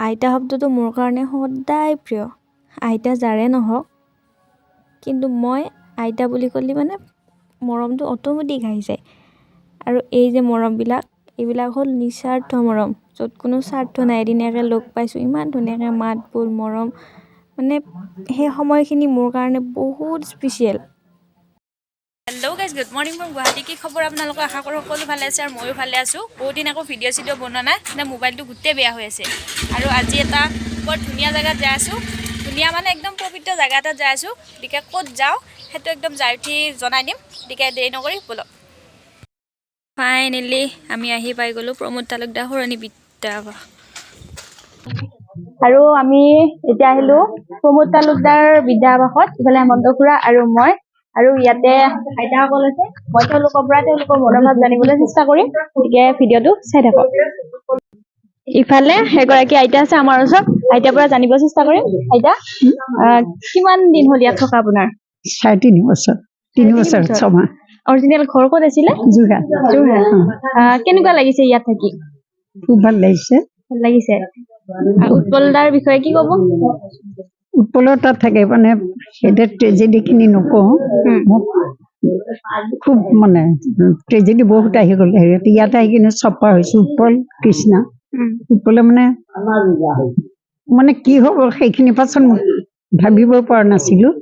আইতা শব্দটো মোৰ কাৰণে সদায় প্ৰিয়। আইতা যাৰে নহওক, কিন্তু মই আইতা বুলি ক'লে মানে মৰমটো অট'মেটিক আহি যায়। আৰু এই যে মৰমবিলাক, এইবিলাক হ'ল নিস্বাৰ্থ মৰম, য'ত কোনো স্বাৰ্থ নাই। এদিনীয়াকৈ লগ পাইছোঁ, ইমান ধুনীয়াকৈ মাত বোল মৰম, মানে সেই সময়খিনি মোৰ কাৰণে বহুত special. Hello' guys, good morning from Guwahati. কি খবৰ আপোনালোকৰ? আশা কৰোঁ সকলো ভালে আছে আৰু ময়ো ভালে আছোঁ। বহুত দিন আকৌ ভিডিঅ' বনোৱা নাই, মানে মোবাইলটো গোটেই বেয়া হৈ আছে। আৰু আজি এটা বৰ ধুনীয়া জেগাত যাই আছোঁ। ধুনীয়া মানে একদম পবিত্ৰ জেগা এটাত যাই আছোঁ। গতিকে ক'ত যাওঁ সেইটো একদম যাই উঠি জনাই দিম। গতিকে দেৰি নকৰি ব'লক। ফাইনেলি আমি আহি পাই গ'লোঁ প্ৰমোদ তালুকদাৰ সৰণি বিদ্যাপীঠ। আৰু আমি এতিয়া আহিলোঁ প্ৰমোদ তালুকদাৰ বিদ্যাবাসত। ইফালে হেমন্ত খুৰা আৰু মই, আৰু ইয়াতে আইতাসকল আছে। মই তেওঁলোকৰ পৰা তেওঁলোকৰ মনোভাৱ জানিবলৈ চেষ্টা কৰিম। গতিকে ভিডিঅ'টো চাই থাকক। ইফালে এগৰাকী আইতা আছে আমাৰ ওচৰত, আইতাৰ পৰা জানিব চেষ্টা কৰিম। আইতা, কিমান দিন হ'ল ইয়াত থকা আপোনাৰ? 3.5 বছৰ। 3 বছৰ 6 মাহ। অৰিজিনেল ঘৰ ক'ত আছিলে? যোৰহাট। কেনেকুৱা লাগিছে ইয়াত থাকি? খুব ভাল লাগিছে। ভাল লাগিছে। উৎপল দাৰ বিষয়ে কি ক'ব? উৎপলৰ তাত থাকে মানে সেইটো ট্ৰেজেডিখিনি নকওঁ, মোক খুব মানে ট্ৰেজেডি বহুত আহি গ'ল। ইয়াতে আহি কিনে চপা হৈছোঁ। উৎপল কৃষ্ণা, উৎপলে মানে কি হ'ব সেইখিনি পাছত ভাবিব পৰা নাছিলোঁ,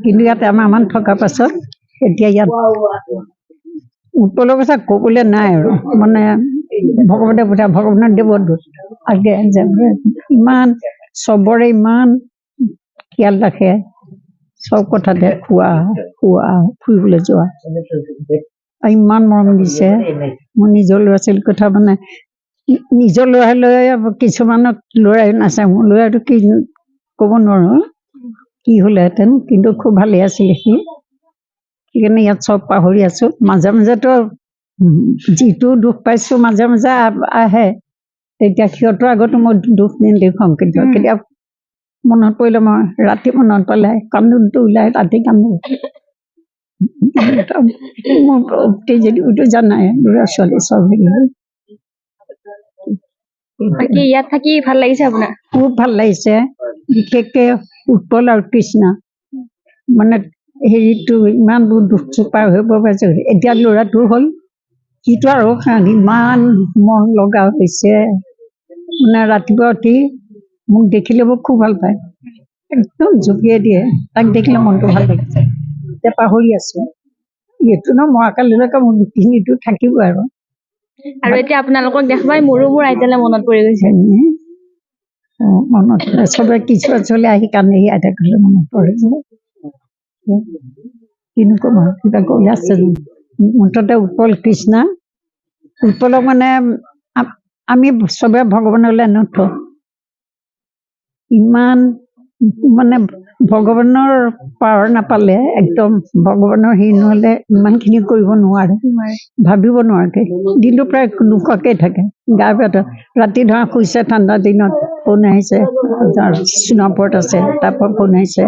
কিন্তু ইয়াতে আমাৰ থকাৰ পাছত এতিয়া ইয়াত উৎপলৰ কথা ক'বলৈ নাই আৰু। মানে ভগৱতে পঠা, ভগৱানৰ দেৱদূত। আগে ইমান চবৰে ইমান খিয়াল ৰাখে, চব কথাতে খোৱা ফুৰিবলৈ যোৱা, ইমান মৰম দিছে। মোৰ নিজৰ ল'ৰা ছোৱালীৰ কথা মানে নিজৰ ল'ৰাই কিছুমানক ল'ৰাই নাচায়, মোৰ ল'ৰাটো কি ক'ব নোৱাৰোঁ কি হ'লেহেঁতেন, কিন্তু খুব ভালে আছিলে সি। সেইকাৰণে ইয়াত চব পাহৰি আছোঁ। মাজে মাজেতো যিটো দুখ পাইছোঁ মাজে মাজে আহে, তেতিয়া সিহঁতৰ আগতো মই দুখ নেদেখাওঁ। কিন্তু কেতিয়াবা মনত পৰিলে মই ৰাতি মনত পালে কান্দোনটো ওলাই, ৰাতি কান্দো। মোৰ ট্ৰেজেডিটো জানাই, ল'ৰা ছোৱালী চব হেৰি। বাকী ইয়াত থাকি ভাল লাগিছে আপোনাৰ? খুব ভাল লাগিছে, বিশেষকৈ উৎপল আৰু কৃষ্ণা। মানে হেৰিটো ইমান দুখ চুখ পাৰ হৈ পাৰিছে। এতিয়া ল'ৰাটো হ'ল, সিটো আৰু ইমান মন লগা হৈছে। মানে ৰাতিপুৱা উঠি মোক দেখিলে মোক খুব ভাল পায়, একদম জঁপিয়াই দিয়ে। তাক দেখিলে মনটো ভাল লাগিছে। এতিয়া পাহৰি আছোঁ এইটো ন, মহাকালিলৈকে মোৰ দুখিনিটো থাকিব আৰু। এতিয়া আপোনালোকক দেখাবাই মোৰো মোৰ আইতালৈ মনত পৰি গৈছে। মনত চবে কিছু চলে আহি কান্দেহি, আইতাক গ'লে মনত পৰে যে। কিনো ক'ম আৰু, কিবা ক'লে আছে মুঠতে উৎপল কৃষ্ণা। উৎপলক মানে আমি চবে ভগৱানলৈ নুঠোঁ। ইমান মানে ভগৱানৰ পাৱাৰ নাপালে, একদম ভগৱানৰ হেৰি নহ'লে ইমানখিনি কৰিব নোৱাৰে, ভাবিব নোৱাৰে। দিনটো প্ৰায় নোখোৱাকৈ থাকে, গা বেয়া। ৰাতি ধৰা শুইছে, ঠাণ্ডা দিনত ফোন আহিছে, সোণাপুৰত আছে, তাৰপৰা ফোন আহিছে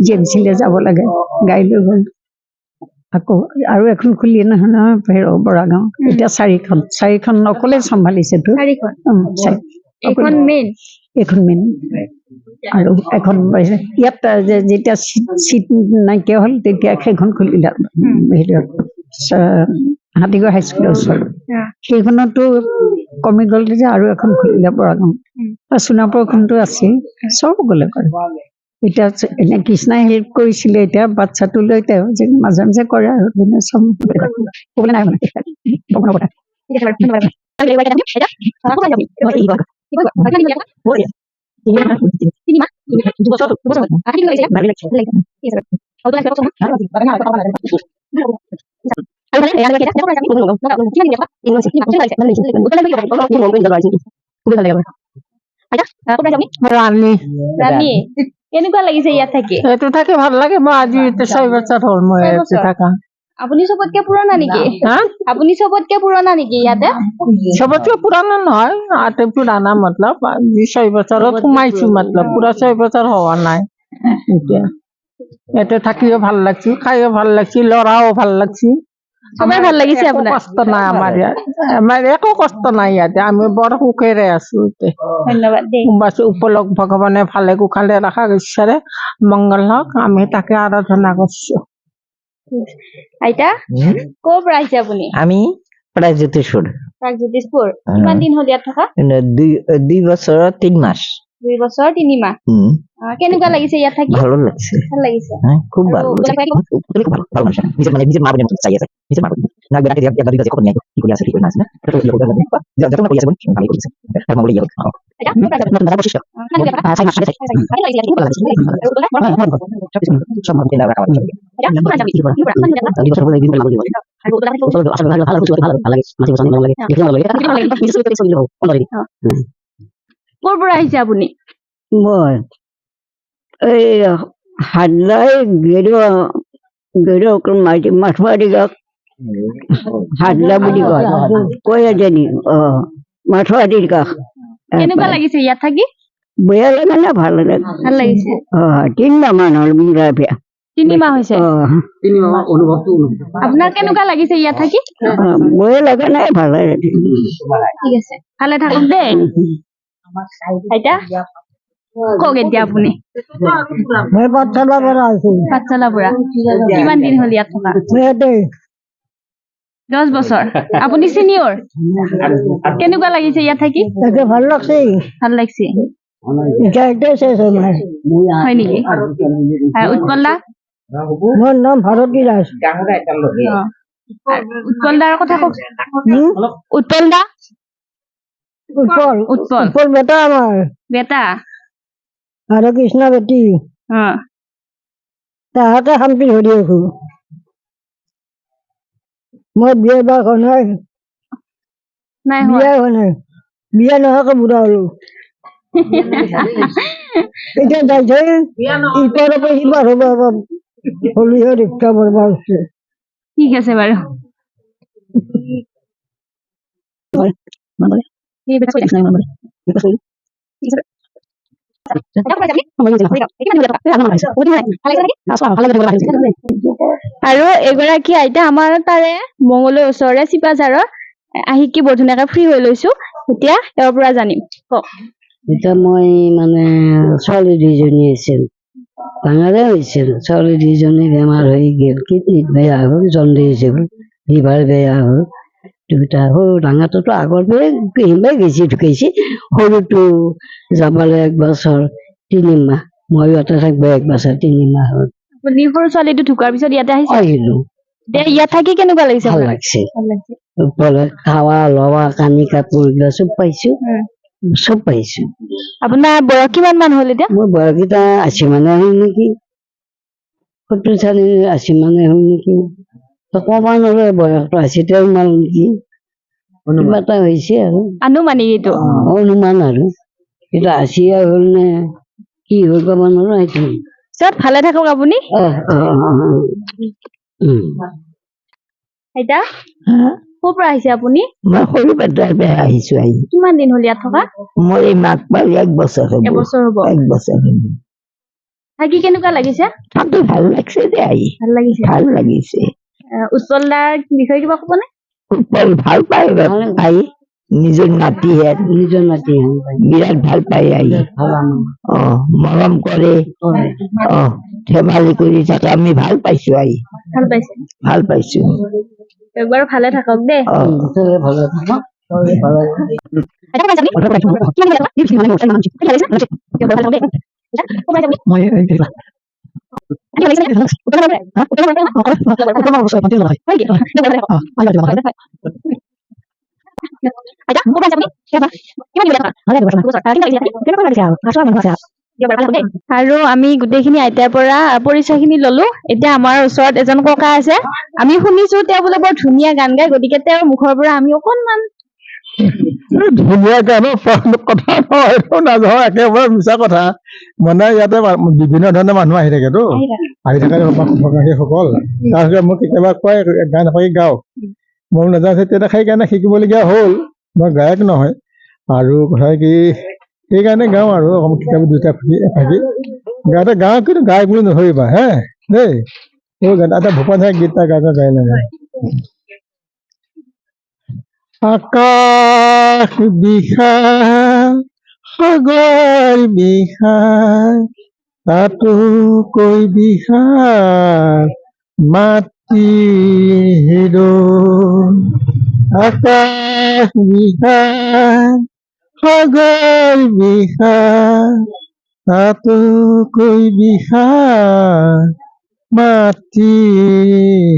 জি এম চিলৈ যাব লাগে, গাড়ী লৈ গ'ল। আকৌ আৰু এখন খুলিয়ে নহয় বৰাগাঁও, এতিয়া 4খন অকলে চম্ভালিছেতো। এইখন মেইন আৰু এখন ইয়াত যেতিয়া চিট নাইকিয়া হ'ল, তেতিয়া সেইখন খুলিলে হেৰিয়ত হাতীগড় হাইস্কুলৰ ওচৰত। সেইখনতো কমি গ'ল যে আৰু এখন খুলিলে বৰাগাঁও। সোণাপুৰখনতো আছেই, চব গ'লে কৰে। এতিয়া এনে কৃষ্ণাই হেল্প কৰিছিলে, এতিয়া বাচ্ছাটো লৈ তেওঁ মাজে মাজে কৰে আৰু চব ক'বলৈ নাই মানে ভগৱানৰ কথা। কেনেকুৱা লাগিছে ইয়াত থাকি? এইটো থাকি ভাল লাগে। মই আজি 6 বছৰ হ'ল মই ইয়াতে থাকা। আপুনি চবতকে পুৰণা নেকি? আপুনি চবতকে পুৰণা নেকি ইয়াতে? চবতকে পুৰণা নহয়, আটাই পুৰণা মতলব 6 বছৰত সোমাইছোঁ, মতলব পুৰা 6 বছৰ হোৱা নাই। এতিয়া ইয়াতে থাকিও ভাল লাগছি, খাইও ভাল লাগছি, ল'ৰাও ভাল লাগছি। চবেই ভাল লাগিছে একো আপোনাৰ? কষ্ট নাই আমাৰ ইয়াত, আমাৰ একো কষ্ট নাই ইয়াতে, আমি বৰ সুখেৰে আছো এতিয়া। ধন্যবাদ দেই। বাছ উপলক ভগৱানে ভালে কুশলে ৰখাৰ ইচ্ছাৰে মংগল হওক, আমি তাকে আৰাধনা কৰিছো। আইতা ক'ৰ পৰা আহিছে আপুনি? আমি প্ৰাগজ্যোতিষপুৰ প্ৰাগজ্যোতিষপুৰ। কিমান দিন হ'ল ইয়াত থকা? 2 বছৰ 3 মাস। 2 বছৰ 3 মাহ। কেনেকুৱা লাগিছে ইয়াত থাকি? ভালো লাগছে, ভাল লাগিছে। খুব ভালো আৰু লাগছে। বেলেগ খুব ভালো, ভালো লাগছে। নিজের মা বোনের মতো চাই আছে, নিজের মা বোন না বেড়াতে দিয়া দাদি কাছে কখন নিয়ে কি করে আছে কি করে না আছে না তো কি করে যত না কইছে বোন ভালো কইছে আর মঙ্গল ইয়ে আইতা নতুন দাদা বসিস সাই মাস সাথে খুব ভালো লাগছে। সব মনে না রাখা দাদি বছর বলে দিন ভালো লাগে আসলে ভালো ভালো ভালো ভালো লাগে মাঝে বছর ভালো লাগে দেখতে ভালো লাগে নিজে করে চলে যাবো অলরেডি। ক'ৰ পৰা আহিছে আপুনি? মই এই হাদলাই গেৰু মাঠুৱাৰী গাঁও হাদলা বুলি কয়, কৈ এজনী মাঠুৱাৰীৰ কাষ। কেনেকুৱা লাগিছে ইয়াত থাকি? বেয়া লাগে না ভাল লাগে? ভাল লাগিছে। 3 মাহ মান হ'ল মোৰ বিয়া। 3 মাহ হৈছে। আপোনাৰ কেনেকুৱা লাগিছে ইয়াত থাকি? বেয়া লাগে নাই ভাল লাগে। ঠিক আছে, ভালে থাকক দেই। আইতা কওক এতিয়া আপুনি। মই পাঠশালাৰ পৰা আহিছো। পাঠশালাৰ পৰা। কিমান দিন হ'ল ইয়াত থকা? 10 বছৰ। আপুনি চিনিয়ৰ? কেনেকুৱা লাগিছে ইয়াত থাকি? ভাল লাগছে, ভাল লাগিছে। এতিয়া একটাই শেষ হয়। হয় নেকি? উৎপল দা? মোৰ নাম ভাৰতী দাস। উৎপল দাৰ কথা কওক। উৎপল দা? উৎপল উৎপল উৎপল বেটা আমাৰ বেটা। আৰু কৃষ্ণ বেটি, তাহাঁতে শান্তি ধৰি আছো। মই বিয়া বা হোৱা নাই, নাই বিয়া হোৱা নাই, বিয়া নোহোৱাকে বুঢ়া হলো। এতিয়া যাইছে ইপাৰৰ পৰা সিপাৰ হ'ব হলিহে ৰিক্সা বৰবা হৈছে। ঠিক আছে বাৰু। আৰু এগৰাকী আইতা আমাৰ তাৰে মংগলৰ ওচৰৰে চিপাঝাৰৰ আহিকি বৰ ধুনীয়াকে ফ্ৰী হৈ লৈছো। এতিয়া তেওঁৰ পৰা জানিম। কওক। এতিয়া মই মানে ছোৱালী 2জনী আছিল, ডাঙৰে হৈছিল। ছোৱালী 2জনী বেমাৰ হৈ গ'ল, কিডনীত বেয়া হ'ল, জণ্ডিছ হ'ল, লিভাৰ বেয়া হ'ল। দুটা সৰু ডাঙৰটোতো আগৰ পৰাই গেছি ঢুকাইছে, সৰুটো যাবলৈ 1 বছৰ 3 মাহ, ময়ো ইয়াতে থাকিব 1 বছৰ 3 মাহ হ'ল। আপুনি সৰু ছোৱালীটো ঢুকোৱাৰ পিছত ইয়াতে আহিছে? আহিলো, ইয়াত থাকি কেনেকুৱা লাগিছে? ভাল লাগছে। ভাল লাগিছে। খাৱা লোৱা কানি কাপোৰ এইবিলাক চব পাইছো, চব পাইছো। আপোনাৰ বয়স কিমান মান হ'ল এতিয়া? মোৰ বয়সকেইটা 80 মানে হ'ল নেকি, 70 80 মানে হ'ল নেকি, অকমান হ'লে বয়সটো 80তে সোমাল নেকি, কিবা এটা হৈছে আৰু আনুমানিক এইটো। অনুমান আৰু কিন্তু 80 হ'ল নে কি হ'ল ক'ব নোৱাৰো। সেইটো চব ভালে থাকক আপুনি। আইতা ক'ৰ পৰা আহিছে আপুনি? মই সৰু বেটাৰ পৰা আহিছো। কিমান দিন হ'ল ইয়াত থকা? মোৰ এই মাক পালি 1 বছৰ হ'ব। 1 বছৰ হ'ব। 1 বছৰ থাকি কেনেকুৱা লাগিছে? থাকি ভাল লাগছে দে আহি, ভাল লাগিছে। ভাল লাগিছে। উৎপল দাৰ বিষয়ে কিবা ক'বনে? উৎপল ভাল পায় আহি, নিজৰ নাতিহে, বিৰাট ভাল পায় আহি। মৰম কৰে, ধেমালি কৰি থাকে, আমি ভাল পাইছো আহি, ভাল পাইছে? ভাল পাইছো। একবাৰ ভালে থাকক দেই। ভালে থাকক। আৰু আমি গোটেইখিনি আইতাৰ পৰা পৰিচয়খিনি ললো। এতিয়া আমাৰ ওচৰত এজন ককা আছে, আমি শুনিছো তেওঁ বোলে বৰ ধুনীয়া গান গায়, গতিকে তেওঁৰ মুখৰ পৰা আমি অকনমান। ধুনীয়া গানো কথা নহয়, একেবাৰে মিছা কথা। মানে ইয়াতে বিভিন্ন ধৰণৰ মানুহ আহি থাকেতো, আহি থাকে সকল। তাৰপিছত মোক কেতিয়াবা কয় গান এফাকি গাওঁ, মই নাজানো তেতিয়া সেইকাৰণে শিকিবলগীয়া হ'ল। মই গায়ক নহয়, আৰু কথা কি সেইকাৰণে গাওঁ আৰু কিতাপ 2টা এফাকি গাওঁতে গাওঁ, কিন্তু গায়ক বুলি নধৰিবা হে দেই। এটা ভূপেন হাজৰিকাৰ গীত এটা গাই নাযায়। আকাশ বিশাল সাগৰ বিশাল তাতোকৈ বিশাল মাতৃ হৃদয় আকাশ বিশাল সাগৰ বিশাল তাতোকৈ বিশাল মাতৃ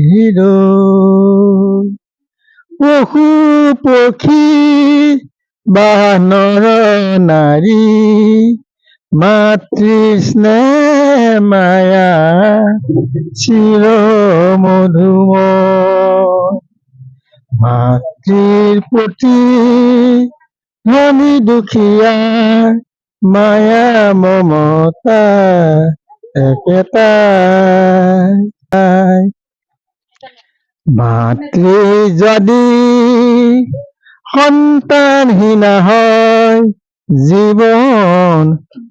হৃদয় পশু পক্ষী বানৰ নাৰী মাতৃ স্নেহ মায়া চিৰ মধুময় মাতৃৰ প্ৰতি ধনী দুখীয়া মায়া মমতা একেটাই মাতৃ যদি সন্তানহীনা হয় জীৱন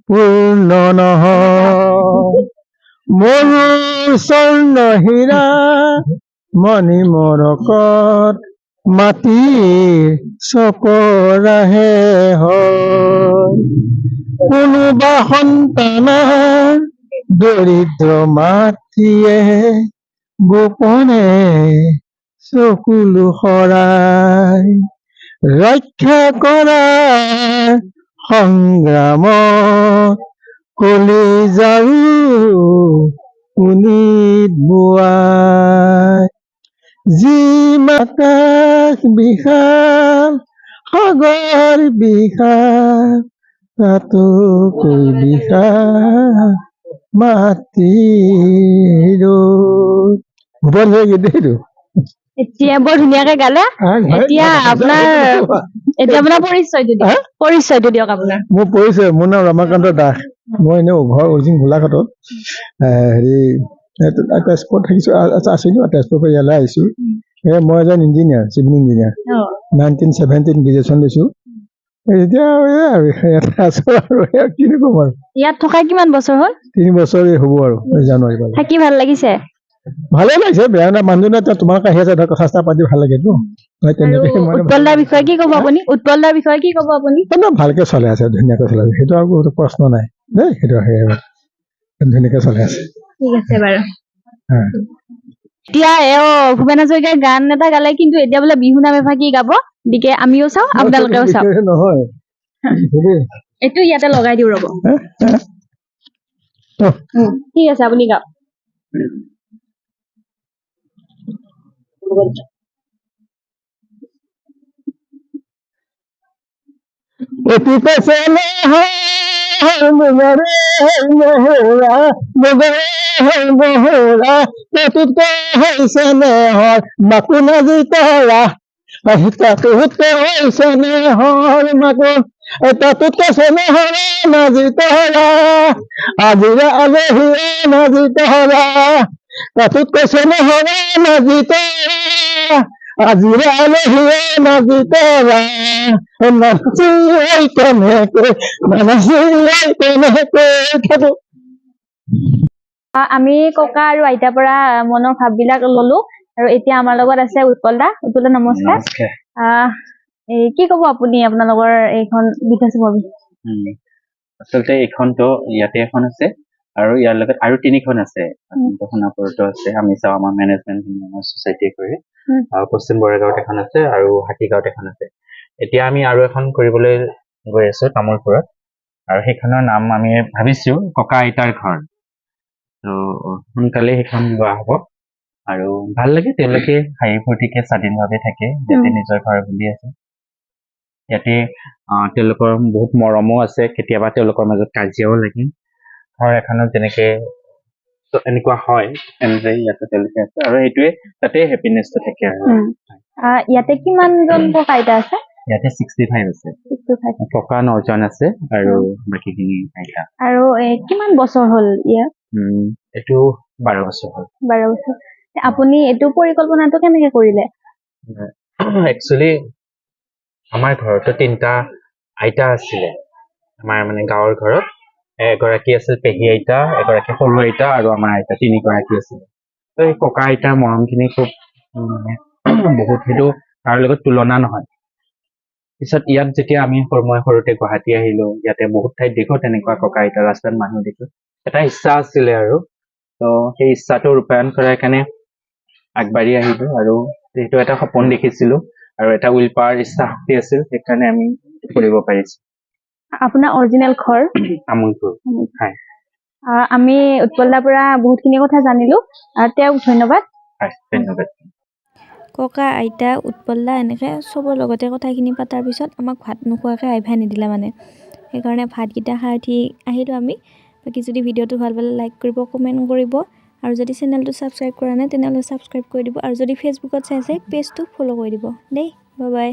পূৰ্ণ নহয় মৰুৰ স্বৰ্ণ হীৰা মণি মৰকত মাটিৰ চকৰাহে হয় কোনোবা সন্তানৰ দৰিদ্ৰ মাতৃয়ে গোপনে চকুলো সৰাই ৰক্ষা কৰা সংগ্ৰামত কলিজাৰু পুনিত বোৱাই যি আকাশ বিশাল সাগৰ বিশাল তাতোকৈ বিশাল মাতৃ ভূপেন হৈ গীত এইটো এতিয়া বৰ ধুনীয়াকে গালে এতিয়া আপোনাৰ পৰিচয়টো দিয়ক আপোনাৰ মোৰ পৰিচয় মোৰ নাম ৰমাকান্ত দাস মই এনেই ঘৰ অৰিজিন গোলাঘাটত তেজপুৰত থাকিছো আছিলো তেজপুৰৰ পৰা ইয়ালৈ আহিছো মই এজন ইঞ্জিনিয়াৰ চিভিল ইঞ্জিনিয়াৰ 1917 গ্ৰেজুৱেশ্যন লৈছো এতিয়া আৰু ইয়াতে আছো আৰু কিনো ক'ম আৰু ইয়াত থকা কিমান বছৰ হ'ল 3 বছৰে হ'ব আৰু জানুৱাৰী পৰা থাকি ভাল লাগিছে ভালে লাগিছে বেয়া না মানুহজনে তোমাক আহি আছে কথা চথা পাতি ভাল লাগেতো উৎপল দাৰ বিষয়ে কি ক'ব আপুনি ভালকে চলাই আছে ধুনীয়াকৈ চলাই আছে সেইটো আৰু কোনো প্ৰশ্ন নাই দেই সেইটো ধুনীয়াকে চলাই আছে ঠিক আছে বাৰু এতিয়া ভূপেন হাজৰিকাৰ গান এটা গালে কিন্তু এতিয়া বোলে বিহু নাম এফাকি গাব গতিকে আমিও চাওঁ আপোনালোকেও চাওক নহয় এইটো ইয়াতে লগাই দিওঁ ৰ'ব ঠিক আছে আপুনি গাওক অতীতে চলে মহৰা অতীতে হৈছে নেহৰ মাকো নাজি তৰা তাতোতে হৈছে নেহৰ মাকো তাতোতে চেনেহৰে নাজি তৰা আজিৰে আলহীয়ে নাজি তৰা তাতোতকৈ চেনেহৰে নাজি তৰা আজিৰে আলহীয়ে নাজি তৰা আমি ককা আৰু আইতাৰ পৰা মনৰ ভাৱবিলাক ললো আৰু এতিয়া আমাৰ লগত আছে উৎপল দা নমস্কাৰ কি ক'ব আপুনি আপোনালোকৰ এইখন বিধানসভা আচলতে এইখনতো ইয়াতে এখন আছে আৰু ইয়াৰ লগত আৰু 3খন আছে সোণাপুৰতো আছে আমি চাওঁ আমাৰ মেনেজমেণ্ট ছ'চাইটিয়ে কৰি আৰু পশ্চিম বৰাগাঁৱত এখন আছে আৰু হাতীগাঁৱত এখন আছে এতিয়া আমি আৰু এখন কৰিবলৈ গৈ আছো তামোলপুৰত আৰু সেইখনৰ নাম আমি ভাবিছো ককা আইতাৰ ঘৰ তো সোনকালে সেইখন লোৱা হ'ব আৰু ভাল লাগে তেওঁলোকে হাঁহি ফূৰ্তিকে স্বাধীনভাৱে থাকে ইয়াতে নিজৰ ঘৰ বুলি আছে ইয়াতে তেওঁলোকৰ বহুত মৰমো আছে কেতিয়াবা তেওঁলোকৰ মাজত কাজিয়াও লাগে ঘৰ এখনত যেনেকে এনেকুৱা হয় এনেদৰে ইয়াতে তেওঁলোকে আছে আৰু সেইটোৱে তাতে হেপিনেছটো থাকে আৰু ইয়াতে কিমানজন ককা আইতা আছে ইয়াতে 65 আছে ককা 9জন আছে আৰু বাকীখিনি আইতা আৰু কিমান বছৰ হ'ল ইয়াত এইটো 12 বছৰ হ'ল 12 বছৰ আপুনি এইটো পৰিকল্পনাটো কেনেকে কৰিলে একচুৱেলি আমাৰ ঘৰতো 3টা আইতা আছিলে আমাৰ মানে গাঁৱৰ ঘৰত এগৰাকী আছিল পেহী আইতা এগৰাকী সৰু আইতা আৰু আমাৰ আইতা 3গৰাকী আছিলে তো এই ককা আইতাৰ মৰমখিনি খুব মানে বহুত সেইটো তাৰ লগত তুলনা নহয় পিছত ইয়াত যেতিয়া মই সৰুতে গুৱাহাটী আহিলো, ইয়াতে বহুত ঠাইত দেখো তেনেকুৱা ককা আইতা, ৰাস্তাত মানুহ দেখো। এটা ইচ্ছা আছিলে আৰু তো সেই ইচ্ছাটো ৰূপায়ণ কৰাৰ কাৰণে আগবাঢ়ি আহিলো। আৰু যিহেতু এটা সপোন দেখিছিলো আৰু এটা উইল পাৱাৰ ইচ্ছা শক্তি আছিল, সেইকাৰণে আমি কৰিব পাৰিছো। আপোনাৰ অৰিজিনেল ঘৰ তামোলপুৰ। হয় আমি উৎপলদাৰ পৰা বহুতখিনি কথা জানিলো। তেওঁক ধন্যবাদ। হয়, ধন্যবাদ। ককা আইতা উৎপলদা এনেকৈ চবৰ লগতে কথাখিনি পতাৰ পিছত আমাক ভাত নোখোৱাকৈ আহিবহে নিদিলে মানে। সেইকাৰণে ভাতকেইটা খাই উঠি আহিলোঁ আমি। বাকী যদি ভিডিঅ'টো ভাল পালে লাইক কৰিব, কমেণ্ট কৰিব, আৰু যদি চেনেলটো ছাবস্ক্ৰাইব কৰা নাই তেনেহ'লে ছাবস্ক্ৰাইব কৰি দিব, আৰু যদি ফেচবুকত চাইছে পেজটো ফ'ল' কৰি দিব দেই। Bye bye.